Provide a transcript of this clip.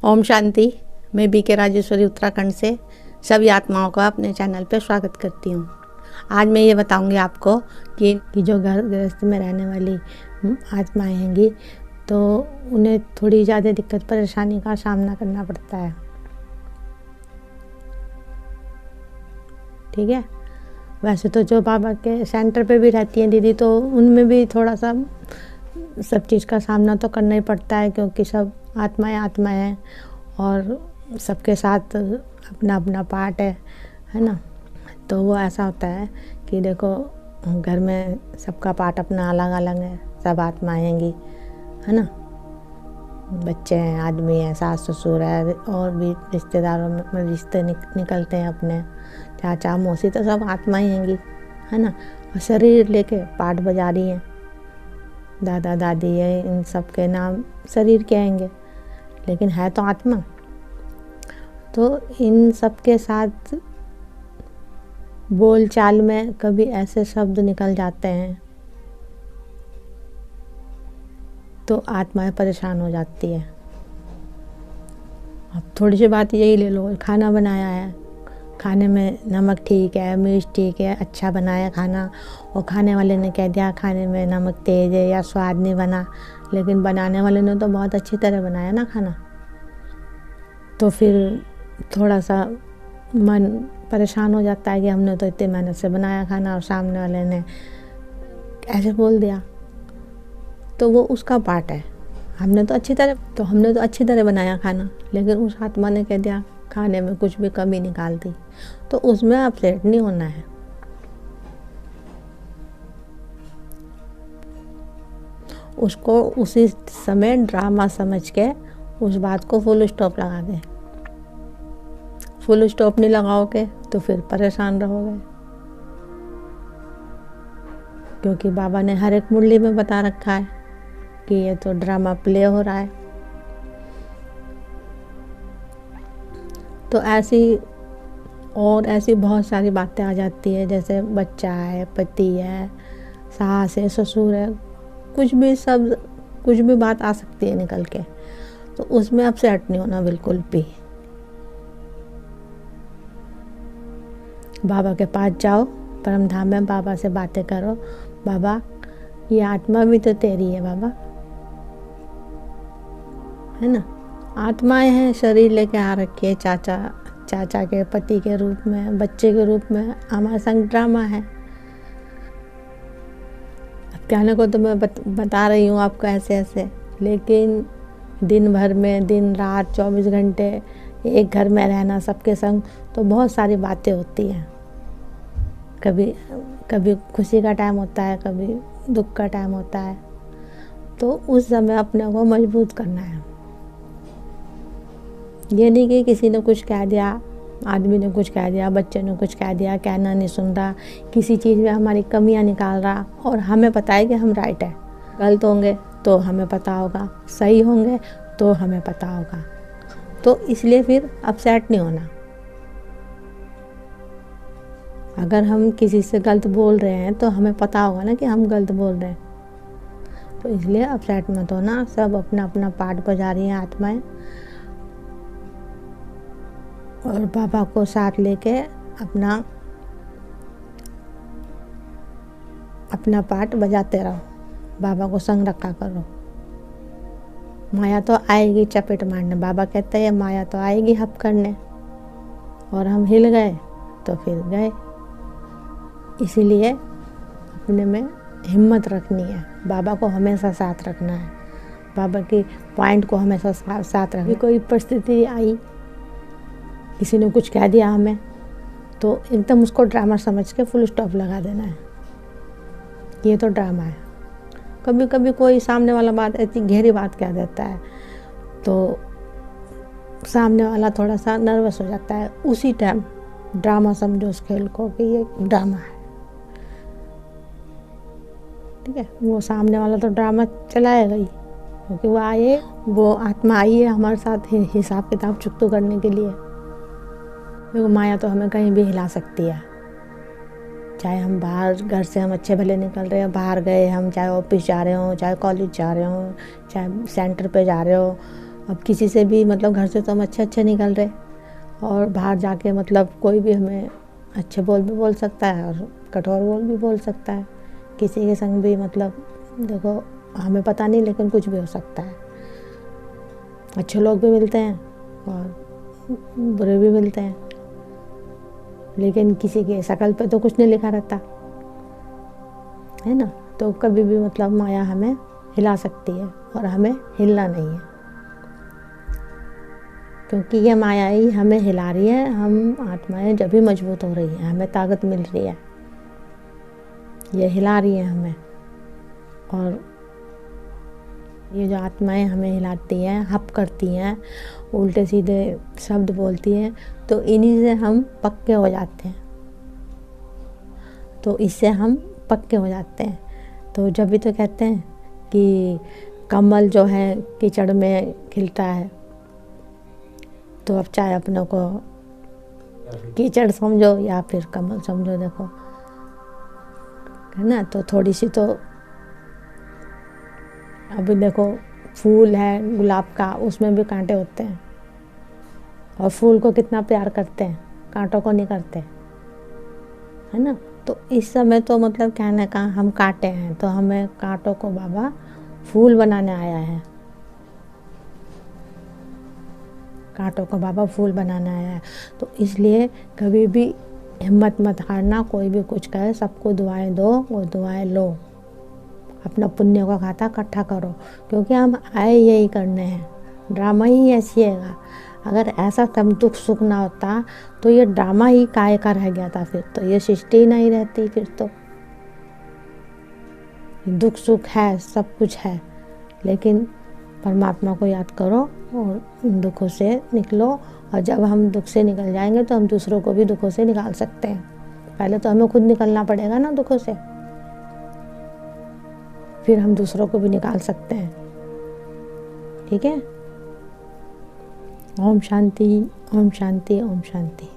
ओम शांति। मैं बीके राजेश्वरी उत्तराखंड से सभी आत्माओं का अपने चैनल पर स्वागत करती हूँ। आज मैं ये बताऊँगी आपको कि जो घर गृहस्थ में रहने वाली आत्माएं हैंगी तो उन्हें थोड़ी ज़्यादा दिक्कत परेशानी का सामना करना पड़ता है। ठीक है। वैसे तो जो बाबा के सेंटर पे भी रहती हैं दीदी, तो उनमें भी थोड़ा सा सब चीज़ का सामना तो करना ही पड़ता है, क्योंकि सब आत्माएं हैं और सबके साथ अपना अपना पार्ट है ना। तो वो ऐसा होता है कि देखो, घर में सबका पार्ट अपना अलग अलग है, सब आत्माएं हैंगी, है ना। बच्चे हैं, आदमी है, सास ससुर है, और भी रिश्तेदारों में रिश्ते निकलते हैं अपने, चाचा मौसी, तो सब आत्माएं हैंगी, है ना। और शरीर लेके पार्ट बजा रही हैं, दादा दादी है, इन सब के नाम शरीर के आएंगे, लेकिन है तो आत्मा। तो इन सब के साथ बोल चाल में कभी ऐसे शब्द निकल जाते हैं तो आत्माएं परेशान हो जाती है। अब थोड़ी सी बात यही ले लो, खाना बनाया है, खाने में नमक ठीक है, मिर्च ठीक है, अच्छा बनाया खाना, और खाने वाले ने कह दिया खाने में नमक तेज़ है या स्वाद नहीं बना, लेकिन बनाने वाले ने तो बहुत अच्छी तरह बनाया ना खाना। तो फिर थोड़ा सा मन परेशान हो जाता है कि हमने तो इतनी मेहनत से बनाया खाना और सामने वाले ने ऐसे बोल दिया। तो वो उसका पार्ट है। हमने तो अच्छी तरह बनाया खाना, लेकिन उस आत्मा ने कह दिया खाने में कुछ भी कमी निकाल दी, तो उसमें अपसेट नहीं होना है। उसको उसी समय ड्रामा समझ के उस बात को फुल स्टॉप लगा दे। फुल स्टॉप नहीं लगाओगे तो फिर परेशान रहोगे, क्योंकि बाबा ने हर एक मुरली में बता रखा है कि ये तो ड्रामा प्ले हो रहा है। तो ऐसी बहुत सारी बातें आ जाती है, जैसे बच्चा है, पति है, सास है, ससुर है, कुछ भी बात आ सकती है निकल के। तो उसमें अपसेट नहीं होना बिल्कुल भी। बाबा के पास जाओ, परम धाम में बाबा से बातें करो, बाबा ये आत्मा भी तो तेरी है बाबा, है ना। आत्माएं हैं, शरीर लेके आ रखी है, चाचा के पति के रूप में, बच्चे के रूप में हमारे संग ड्रामा है। अब कहने को तो मैं बता रही हूँ आपको ऐसे, लेकिन दिन भर में, दिन रात 24 घंटे एक घर में रहना सबके संग, तो बहुत सारी बातें होती हैं। कभी खुशी का टाइम होता है, कभी दुख का टाइम होता है। तो उस समय अपने को मजबूत करना है। ये नहीं कि किसी ने कुछ कह दिया, आदमी ने कुछ कह दिया, बच्चे ने कुछ कह दिया, कहना नहीं सुन रहा, किसी चीज़ में हमारी कमियां निकाल रहा, और हमें पता है कि हम राइट है। गलत होंगे तो हमें पता होगा, सही होंगे तो हमें पता होगा। तो इसलिए फिर अपसेट नहीं होना। अगर हम किसी से गलत बोल रहे हैं तो हमें पता होगा ना कि हम गलत बोल रहे हैं, तो इसलिए अपसेट मत होना। सब अपना अपना पार्ट बजा रही हैं आत्माएं, और बाबा को साथ लेके अपना पार्ट बजाते रहो, बाबा को संग रखा करो। माया तो आएगी चपेट मारने, बाबा कहते हैं माया तो आएगी हप करने, और हम हिल गए तो फिर गए। इसीलिए अपने में हिम्मत रखनी है, बाबा को हमेशा साथ रखना है, बाबा की पॉइंट को हमेशा साथ रखना है। कोई परिस्थिति आई, किसी ने कुछ कह दिया हमें, तो एकदम उसको ड्रामा समझ के फुल स्टॉप लगा देना है, ये तो ड्रामा है। कभी कभी कोई सामने वाला बात ऐसी गहरी बात कह देता है, तो सामने वाला थोड़ा सा नर्वस हो जाता है, उसी टाइम ड्रामा समझो उस खेल को कि ये ड्रामा है। ठीक है, वो सामने वाला तो ड्रामा चलाएगा ही, क्योंकि वो आत्मा आई है हमारे साथ हिसाब किताब चुकता करने के लिए। क्योंकि माया तो हमें कहीं भी हिला सकती है, चाहे हम बाहर घर से हम अच्छे भले निकल रहे हो, बाहर गए हम, चाहे ऑफिस जा रहे हो, चाहे कॉलेज जा रहे हो, चाहे सेंटर पे जा रहे हो, अब किसी से भी मतलब घर से तो हम अच्छे निकल रहे, और बाहर जाके मतलब कोई भी हमें अच्छे बोल भी बोल सकता है और कठोर बोल भी बोल सकता है। किसी के संग भी मतलब देखो हमें पता नहीं, लेकिन कुछ भी हो सकता है। अच्छे लोग भी मिलते हैं और बुरे भी मिलते हैं, लेकिन किसी के शकल पे तो कुछ नहीं लिखा रहता है ना। तो कभी भी मतलब माया हमें हिला सकती है और हमें हिलना नहीं है, क्योंकि ये माया ही हमें हिला रही है। हम आत्माएं जब भी मजबूत हो रही हैं, हमें ताकत मिल रही है, ये हिला रही है हमें। और ये जो आत्माएं हमें हिलाती हैं, हप करती हैं, उल्टे सीधे शब्द बोलती हैं, तो इन्हीं से हम पक्के हो जाते हैं। तो इससे हम पक्के हो जाते हैं। तो जब भी तो कहते हैं कि कमल जो है कीचड़ में खिलता है, तो अब चाहे अपनों को कीचड़ समझो या फिर कमल समझो, देखो है ना। तो थोड़ी सी तो अभी देखो फूल है गुलाब का, उसमें भी कांटे होते हैं, और फूल को कितना प्यार करते हैं, कांटों को नहीं करते, है ना। तो इस समय तो मतलब कहने का हम कांटे हैं, तो हमें कांटों को बाबा फूल बनाने आया है, कांटों को बाबा फूल बनाना है। तो इसलिए कभी भी हिम्मत मत हारना, कोई भी कुछ कहे, सबको दुआएं दो और दुआएं लो, अपना पुण्य का खाता इकट्ठा करो, क्योंकि हम आए यही करने हैं। ड्रामा ही ऐसी है। अगर ऐसा तब दुख सुख ना होता तो ये ड्रामा ही काय का रह गया था, फिर तो ये सृष्टि ही नहीं रहती। फिर तो दुख सुख है, सब कुछ है, लेकिन परमात्मा को याद करो और इन दुखों से निकलो। और जब हम दुख से निकल जाएंगे तो हम दूसरों को भी दुखों से निकाल सकते हैं। पहले तो हमें खुद निकलना पड़ेगा ना दुखों से, फिर हम दूसरों को भी निकाल सकते हैं। ठीक है। ओम शांति, ओम शांति, ओम शांति।